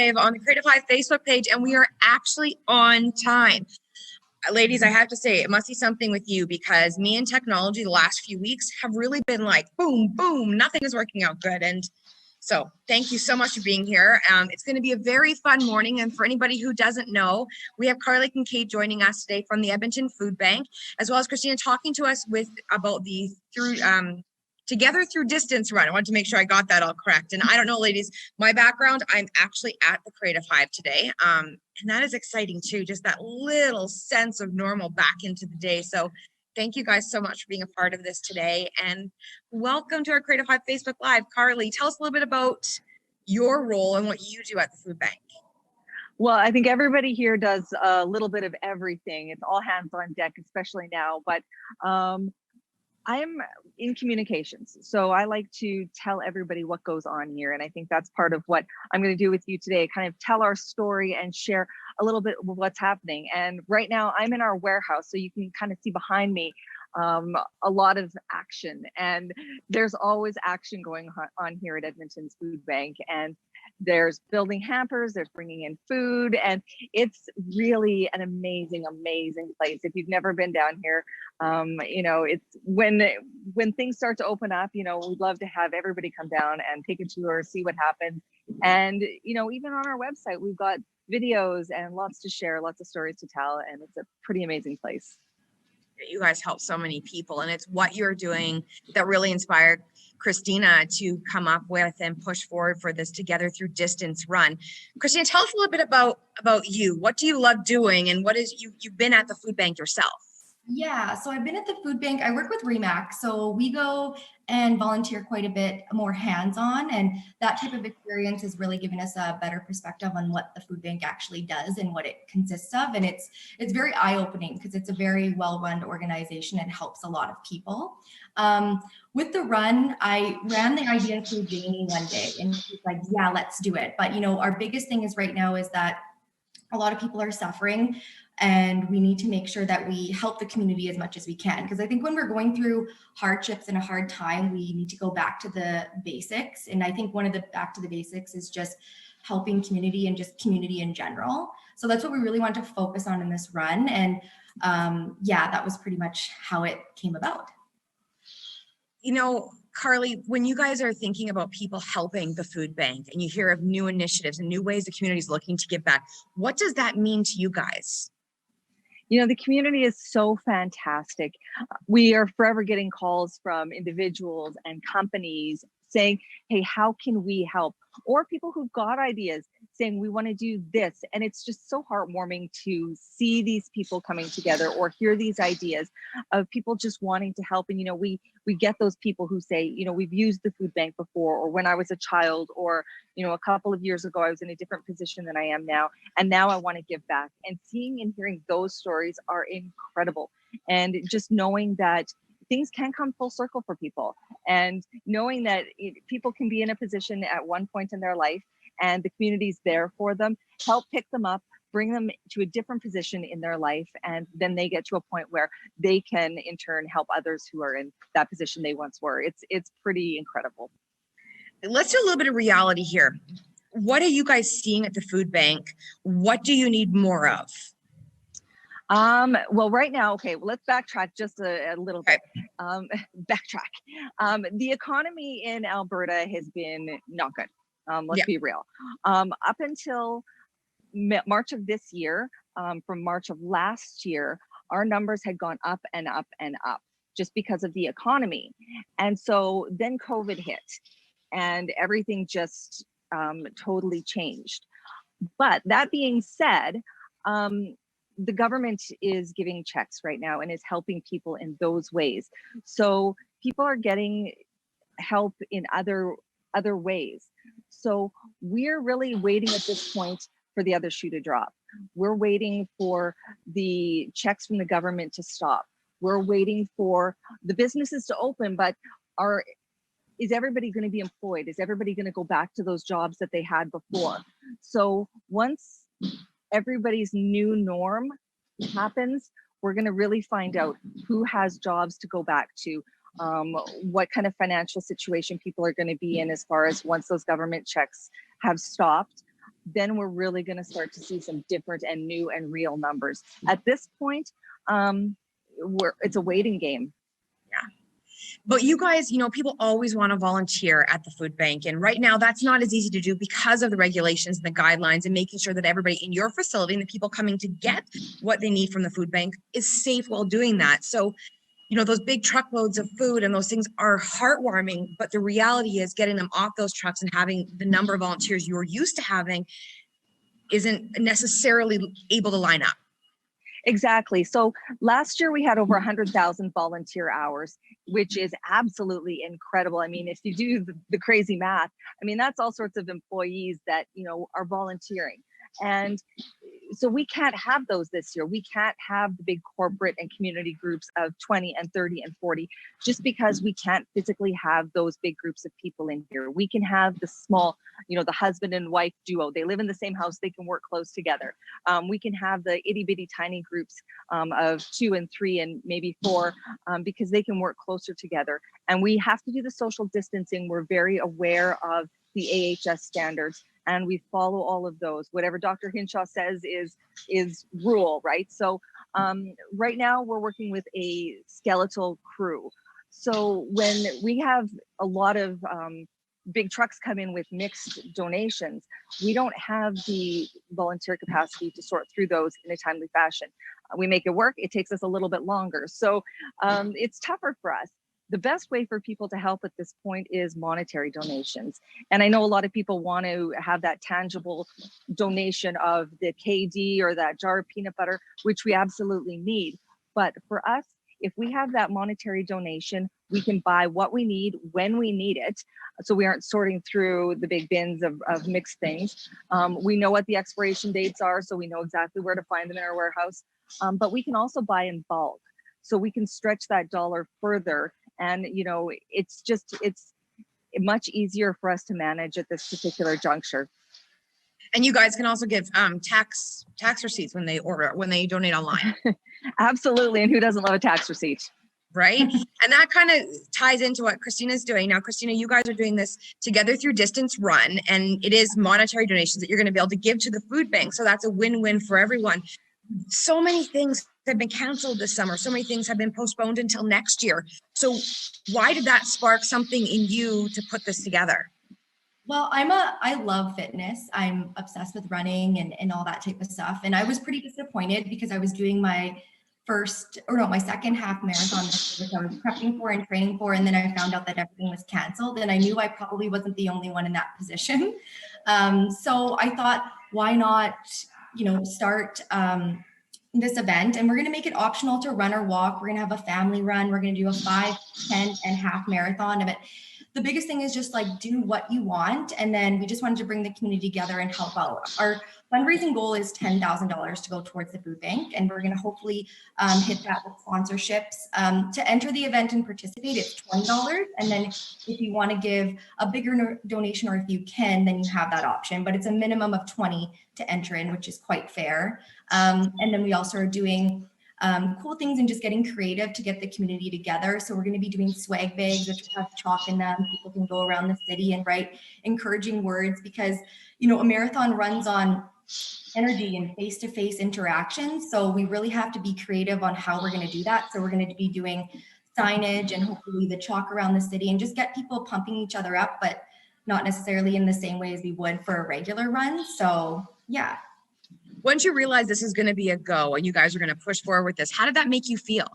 Hive on the Creative Hive Facebook page, and we are actually on time. Ladies, I have to say, it must be something with you, because me and technology the last few weeks have really been like, boom, boom, nothing is working out good. And so thank you so much for being here. It's going to be a very fun morning. And for anybody who doesn't know, we have Carly Kinkaid joining us today from the Edmonton Food Bank, as well as Christina talking to us about the Together Through Distance run. I wanted to make sure I got that all correct. And I don't know, ladies, my background, I'm actually at the Creative Hive today. And that is exciting too, just that little sense of normal back into the day. So thank you guys so much for being a part of this today. And welcome to our Creative Hive Facebook Live. Carly, tell us a little bit about your role and what you do at the food bank. Well, I think everybody here does a little bit of everything. It's all hands on deck, especially now. But I'm in communications, so I like to tell everybody what goes on here. And I think that's part of what I'm going to do with you today, kind of tell our story and share a little bit of what's happening. And right now I'm in our warehouse, so you can kind of see behind me a lot of action, and there's always action going on here at Edmonton's Food Bank. And there's building hampers, there's bringing in food, and it's really an amazing place. If you've never been down here, you know, it's when things start to open up, you know, we'd love to have everybody come down and take a tour, see what happens. And you know, even on our website, we've got videos and lots to share, lots of stories to tell, and it's a pretty amazing place. You guys help so many people, and it's what you're doing that really inspired Christina to come up with and push forward for this Together Through Distance run. Christina, tell us a little bit about you. What do you love doing, and what is you've been at the food bank yourself? Yeah, so I've been at the food bank. I work with REMAX, so we go and volunteer quite a bit more hands-on, and that type of experience has really given us a better perspective on what the food bank actually does and what it consists of. And it's very eye-opening because it's a very well-run organization and helps a lot of people. With the run, I ran the idea through Jamie one day, and she's like, yeah, let's do it. But you know, our biggest thing is right now is that a lot of people are suffering, and we need to make sure that we help the community as much as we can. Because I think when we're going through hardships and a hard time, we need to go back to the basics. And I think one of the back to the basics is just helping community and just community in general. So that's what we really want to focus on in this run. And yeah, that was pretty much how it came about. You know, Carly, when you guys are thinking about people helping the food bank and you hear of new initiatives and new ways the community is looking to give back, what does that mean to you guys? You know, the community is so fantastic. We are forever getting calls from individuals and companies saying, hey, how can we help? Or people who've got ideas saying, we want to do this. And it's just so heartwarming to see these people coming together or hear these ideas of people just wanting to help. And, you know, we get those people who say, you know, we've used the food bank before, or when I was a child, or, you know, a couple of years ago, I was in a different position than I am now. And now I want to give back. And seeing and hearing those stories are incredible. And just knowing that things can come full circle for people, and knowing that people can be in a position at one point in their life and the community's there for them, help pick them up, bring them to a different position in their life, and then they get to a point where they can in turn help others who are in that position they once were. It's pretty incredible. Let's do a little bit of reality here. What are you guys seeing at the food bank? What do you need more of? Well, right now, okay, well, let's backtrack just a little bit. The economy in Alberta has been not good. Let's be real. Up until March of this year, from March of last year, our numbers had gone up and up and up just because of the economy. And so then COVID hit and everything just totally changed. But that being said, the government is giving checks right now and is helping people in those ways. So people are getting help in other ways. So we're really waiting at this point for the other shoe to drop. We're waiting for the checks from the government to stop. We're waiting for the businesses to open, but is everybody going to be employed? Is everybody going to go back to those jobs that they had before? So once everybody's new norm happens, we're going to really find out who has jobs to go back to, what kind of financial situation people are going to be in as far as once those government checks have stopped. then we're really going to start to see some different and new and real numbers. At this point, it's a waiting game. Yeah. But you guys, people always want to volunteer at the food bank. And right now that's not as easy to do because of the regulations and the guidelines, and making sure that everybody in your facility and the people coming to get what they need from the food bank is safe while doing that. So, those big truckloads of food and those things are heartwarming, but the reality is getting them off those trucks and having the number of volunteers you're used to having isn't necessarily able to line up. Exactly. So last year we had over 100,000 volunteer hours, which is absolutely incredible. I mean, if you do the crazy math, I mean, that's all sorts of employees that, are volunteering. And so we can't have those this year. We can't have the big corporate and community groups of 20 and 30 and 40, just because we can't physically have those big groups of people in here. We can have the small, the husband and wife duo. They live in the same house. They can work close together. We can have the itty bitty tiny groups of 2 and 3 and maybe 4 because they can work closer together. And we have to do the social distancing. We're very aware of the AHS standards, and we follow all of those. Whatever Dr. Hinshaw says is rule, right? So right now we're working with a skeletal crew. So when we have a lot of big trucks come in with mixed donations, we don't have the volunteer capacity to sort through those in a timely fashion. We make it work. It takes us a little bit longer. So it's tougher for us. The best way for people to help at this point is monetary donations. And I know a lot of people want to have that tangible donation of the KD or that jar of peanut butter, which we absolutely need. But for us, if we have that monetary donation, we can buy what we need when we need it. So we aren't sorting through the big bins of mixed things. We know what the expiration dates are, so we know exactly where to find them in our warehouse. But we can also buy in bulk. So we can stretch that dollar further. And, it's much easier for us to manage at this particular juncture. And you guys can also give tax receipts when they donate online. Absolutely. And who doesn't love a tax receipt? Right. And that kind of ties into what Christina's doing. Now, Christina, you guys are doing this together through Distance Run, and it is monetary donations that you're going to be able to give to the food bank. So that's a win-win for everyone. So many things have been canceled this summer. So many things have been postponed until next year. So why did that spark something in you to put this together? Well, I love fitness. I'm obsessed with running and all that type of stuff. And I was pretty disappointed because I was doing my second half marathon, which I was prepping for and training for. And then I found out that everything was canceled, and I knew I probably wasn't the only one in that position. So I thought, why not, start this event, and we're going to make it optional to run or walk. We're going to have a family run. We're going to do a 5, 10, and half marathon of it. The biggest thing is just do what you want. And then we just wanted to bring the community together and help out. Our fundraising goal is $10,000 to go towards the food bank. And we're going to hopefully hit that with sponsorships. To enter the event and participate, it's $20. And then if you want to give a bigger donation, or if you can, then you have that option. But it's a minimum of $20 to enter in, which is quite fair. And then we also are doing cool things and just getting creative to get the community together. So we're going to be doing swag bags, which have chalk in them. People can go around the city and write encouraging words, because, a marathon runs on energy and face-to-face interaction. So we really have to be creative on how we're going to do that. So we're going to be doing signage and hopefully the chalk around the city, and just get people pumping each other up, but not necessarily in the same way as we would for a regular run. So yeah. Once you realize this is going to be a go and you guys are going to push forward with this, how did that make you feel?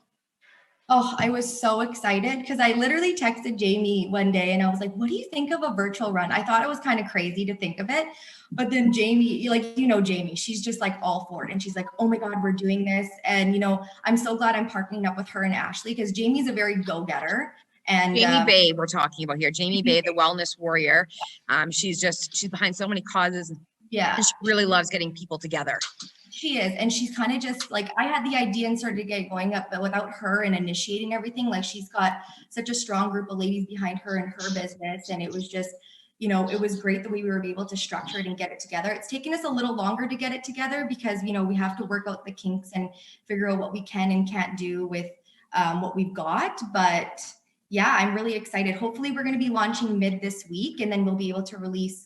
Oh, I was so excited because I literally texted Jamie one day and I was like, what do you think of a virtual run? I thought it was kind of crazy to think of it. But then Jamie, Jamie, she's just all for it. And she's like, oh my God, we're doing this. And, I'm so glad I'm partnering up with her and Ashley, because Jamie's a very go-getter. And Jamie Bay, we're talking about here. Jamie Bay, the wellness warrior. She's behind so many causes. Yeah. And she really loves getting people together. She is. And she's kind of just I had the idea and started to get going up, but without her and initiating everything, she's got such a strong group of ladies behind her and her business. And it was just, it was great that we were able to structure it and get it together. It's taken us a little longer to get it together because, we have to work out the kinks and figure out what we can and can't do with what we've got. But Yeah, I'm really excited. Hopefully we're going to be launching mid this week, and then we'll be able to release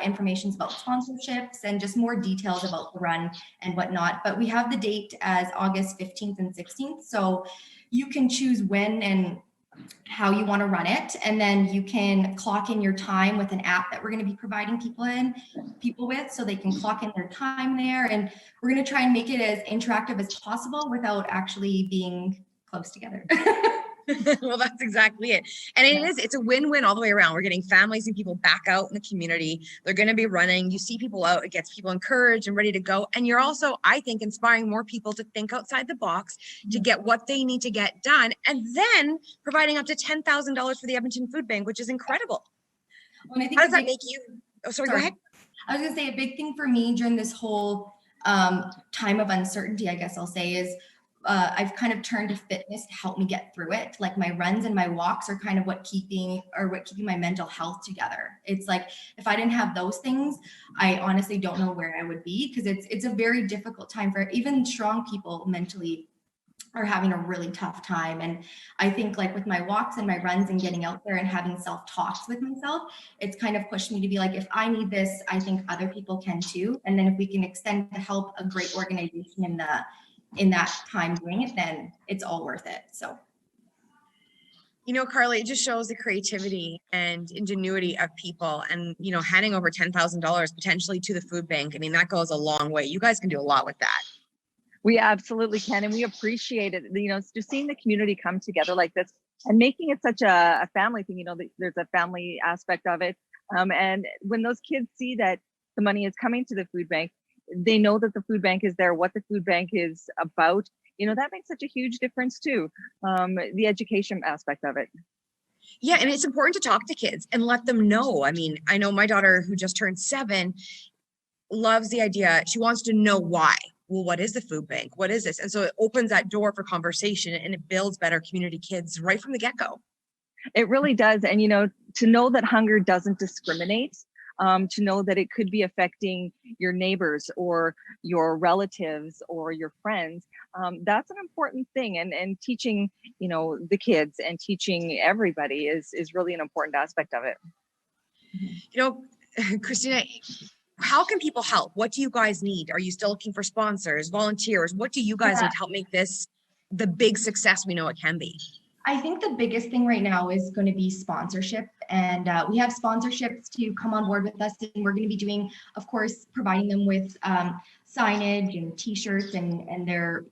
information about sponsorships and just more details about the run and whatnot. But we have the date as August 15th and 16th. So you can choose when and how you want to run it. And then you can clock in your time with an app that we're going to be providing people with, so they can clock in their time there. And we're going to try and make it as interactive as possible without actually being close together. Well, that's exactly it. And it's a win-win all the way around. We're getting families and people back out in the community. They're going to be running. You see people out, it gets people encouraged and ready to go. And you're also, I think, inspiring more people to think outside the box to get what they need to get done. And then providing up to $10,000 for the Edmonton Food Bank, which is incredible. Well, I think how does that make you? Oh, sorry, go ahead. I was going to say a big thing for me during this whole time of uncertainty, I guess I'll say, is I've kind of turned to fitness to help me get through it. Like my runs and my walks are kind of what keeping my mental health together. It's like, if I didn't have those things, I honestly don't know where I would be, because it's a very difficult time for even strong people mentally are having a really tough time. And I think, like, with my walks and my runs and getting out there and having self-talks with myself, it's kind of pushed me to be like, if I need this, I think other people can too. And then if we can extend the help a great organization in that time doing it, then it's all worth it. So, you know, Carly, it just shows the creativity and ingenuity of people, and, you know, handing over $10,000 potentially to the food bank. I mean, that goes a long way. You guys can do a lot with that. We absolutely can, and we appreciate it. You know, just seeing the community come together like this and making it such a family thing. You know, there's a family aspect of it, and when those kids see that the money is coming to the food bank, they know that the food bank is there, what the food bank is about. You know, that makes such a huge difference too. The education aspect of it. Yeah, and it's important to talk to kids and let them know. I mean, I know my daughter, who just turned 7, loves the idea. She wants to know why. Well, what is the food bank? What is this? And so it opens that door for conversation, and it builds better community kids right from the get-go. It really does. And, you know, to know that hunger doesn't discriminate, to know that it could be affecting your neighbors or your relatives or your friends, that's an important thing. And teaching, you know, the kids and teaching everybody is really an important aspect of it. You know, Christina, how can people help? What do you guys need? Are you still looking for sponsors, volunteers? What do you guys need to help make this the big success we know it can be? I think the biggest thing right now is going to be sponsorship, and we have sponsorships to come on board with us, and we're going to be doing, of course, providing them with signage and t-shirts and their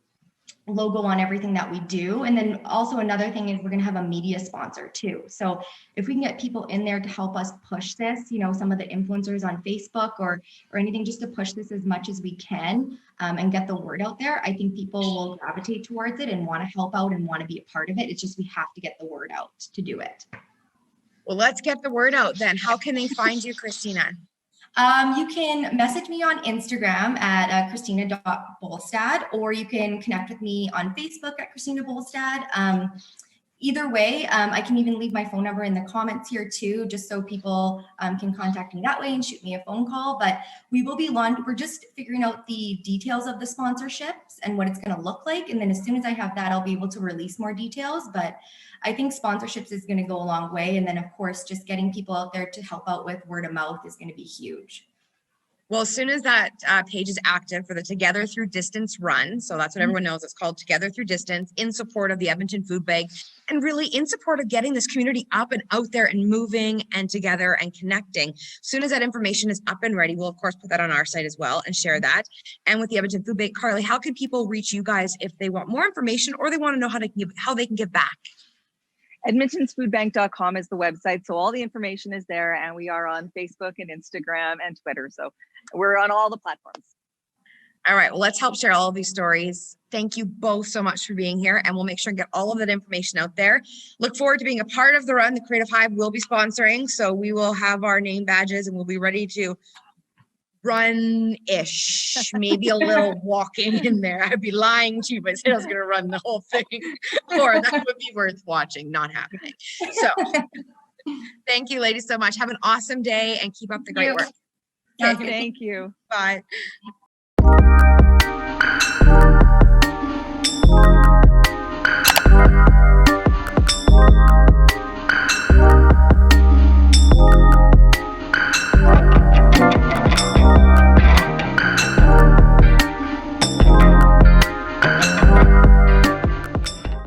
logo on everything that we do. And then also another thing is we're going to have a media sponsor too. So if we can get people in there to help us push this, you know, some of the influencers on Facebook or anything, just to push this as much as we can, and get the word out there, I think people will gravitate towards it and want to help out and want to be a part of it. It's just, we have to get the word out to do it. Well, let's get the word out then. How can they find you, Christina? You can message me on Instagram at Christina.Bolstad, or you can connect with me on Facebook at Christina Bolstad. Either way, I can even leave my phone number in the comments here too, just so people can contact me that way and shoot me a phone call. But we will be we're just figuring out the details of the sponsorships and what it's going to look like. And then as soon as I have that, I'll be able to release more details. But I think sponsorships is going to go a long way. And then, of course, just getting people out there to help out with word of mouth is going to be huge. Well, as soon as that page is active for the Together Through Distance run, so that's what everyone knows, it's called Together Through Distance, in support of the Edmonton Food Bank, and really in support of getting this community up and out there and moving and together and connecting. As soon as that information is up and ready, we'll of course put that on our site as well and share that. And with the Edmonton Food Bank, Carly, how can people reach you guys if they want more information or they want to know how they can give back? EdmontonsFoodBank.com is the website. So all the information is there, and we are on Facebook and Instagram and Twitter. So we're on all the platforms. All right, well, let's help share all of these stories. Thank you both so much for being here, and we'll make sure and get all of that information out there. Look forward to being a part of the run. The Creative Hive will be sponsoring, so we will have our name badges and we'll be ready to run-ish, maybe a little walking in there. I'd be lying to you, but I said I was going to run the whole thing, or that would be worth watching, not happening. So thank you, ladies, so much. Have an awesome day and keep up the great work. Okay. Thank you. Bye.